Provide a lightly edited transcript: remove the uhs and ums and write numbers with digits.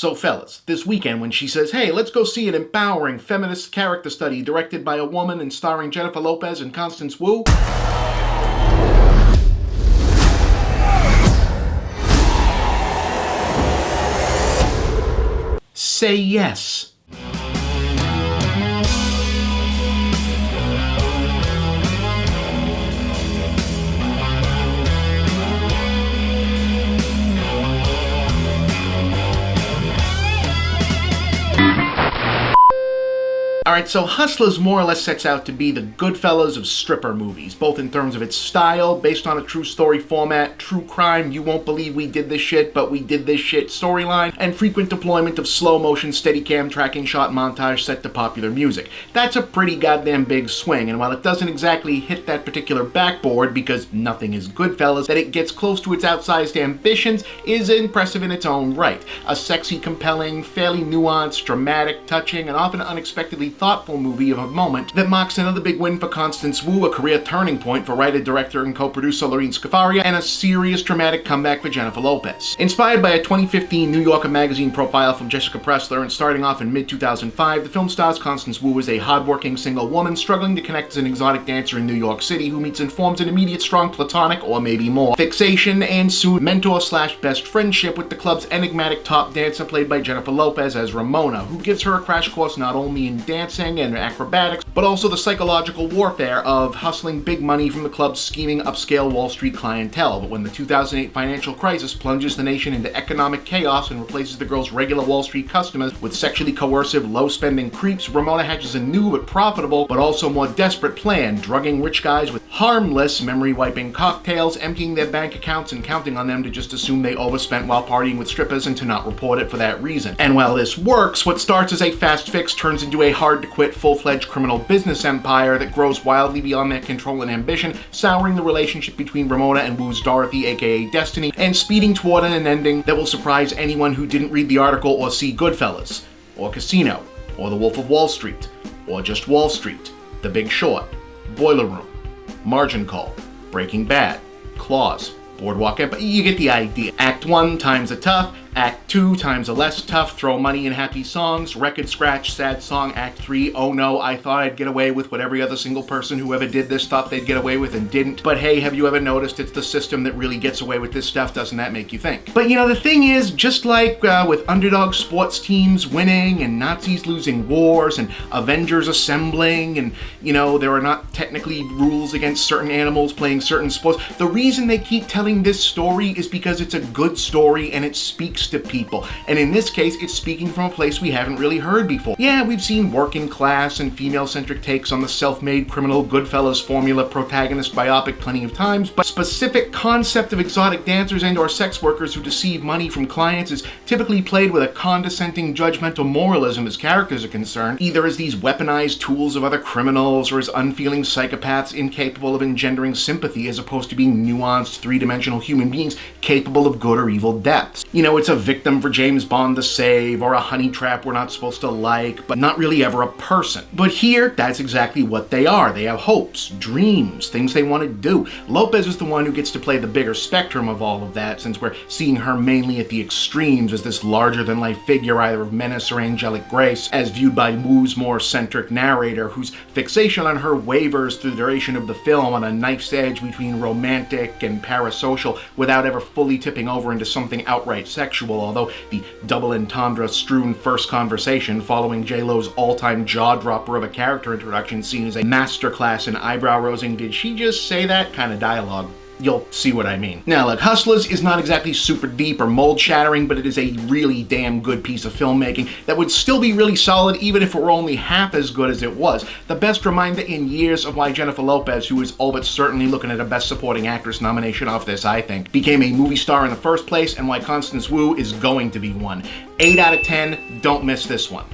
So fellas, this weekend when she says, hey, let's go see an empowering feminist character study directed by a woman and starring Jennifer Lopez and Constance Wu, say yes. Alright, so Hustlers more or less sets out to be the Goodfellas of stripper movies, both in terms of its style, based on a true story format, true crime, you won't believe we did this shit, but we did this shit storyline, and frequent deployment of slow motion Steadicam tracking shot montage set to popular music. That's a pretty goddamn big swing, and while it doesn't exactly hit that particular backboard, because nothing is Goodfellas, that it gets close to its outsized ambitions is impressive in its own right. A sexy, compelling, fairly nuanced, dramatic, touching, and often unexpectedly thoughtful movie of a moment that marks another big win for Constance Wu, a career turning point for writer, director, and co-producer Lorene Scafaria, and a serious dramatic comeback for Jennifer Lopez. Inspired by a 2015 New Yorker magazine profile from Jessica Pressler and starting off in mid-2005, the film stars Constance Wu as a hardworking single woman struggling to connect as an exotic dancer in New York City who meets and forms an immediate strong platonic, or maybe more, fixation and soon mentor/best friendship with the club's enigmatic top dancer played by Jennifer Lopez as Ramona, who gives her a crash course not only in dancing and acrobatics, but also the psychological warfare of hustling big money from the club's scheming upscale Wall Street clientele. But when the 2008 financial crisis plunges the nation into economic chaos and replaces the girl's regular Wall Street customers with sexually coercive, low-spending creeps, Ramona hatches a new but profitable, but also more desperate plan, drugging rich guys with harmless, memory-wiping cocktails, emptying their bank accounts and counting on them to just assume they overspent while partying with strippers and to not report it for that reason. And while this works, what starts as a fast fix turns into a hard-to-quit, full-fledged criminal business empire that grows wildly beyond their control and ambition, souring the relationship between Ramona and Wu's Dorothy, aka Destiny, and speeding toward an ending that will surprise anyone who didn't read the article or see Goodfellas, or Casino, or The Wolf of Wall Street, or just Wall Street, The Big Short, Boiler Room, Margin Call, Breaking Bad, Claws, Boardwalk Empire. You get the idea. Act 1 times a tough, Act 2 times a less tough, throw money and happy songs, record scratch, sad song. Act 3, oh no, I thought I'd get away with what every other single person who ever did this thought they'd get away with and didn't. But hey, have you ever noticed it's the system that really gets away with this stuff? Doesn't that make you think? But you know, the thing is, just like with underdog sports teams winning and Nazis losing wars and Avengers assembling and, you know, there are not technically rules against certain animals playing certain sports, the reason they keep telling this story is because it's a good story and it speaks to people. And in this case, it's speaking from a place we haven't really heard before. Yeah, we've seen working class and female-centric takes on the self-made criminal Goodfellas formula protagonist biopic plenty of times, but specific concept of exotic dancers and or sex workers who deceive money from clients is typically played with a condescending, judgmental moralism as characters are concerned, either as these weaponized tools of other criminals or as unfeeling psychopaths incapable of engendering sympathy as opposed to being nuanced, three-dimensional human beings capable of good or evil depths. You know, it's a victim for James Bond to save, or a honey trap we're not supposed to like, but not really ever a person. But here, that's exactly what they are. They have hopes, dreams, things they want to do. Lopez is the one who gets to play the bigger spectrum of all of that, since we're seeing her mainly at the extremes as this larger-than-life figure either of menace or angelic grace, as viewed by Wu's more centric narrator, whose fixation on her wavers through the duration of the film on a knife's edge between romantic and parasocial without ever fully tipping over into something outright sexual, although the double entendre-strewn first conversation following J-Lo's all-time jaw-dropper of a character introduction scene is a masterclass in eyebrow-raising "did she just say that?" kind of dialogue. You'll see what I mean. Now look, Hustlers is not exactly super deep or mold-shattering, but it is a really damn good piece of filmmaking that would still be really solid even if it were only half as good as it was. The best reminder in years of why Jennifer Lopez, who is all but certainly looking at a Best Supporting Actress nomination off this, I think, became a movie star in the first place, and why Constance Wu is going to be one. 8 out of 10, don't miss this one.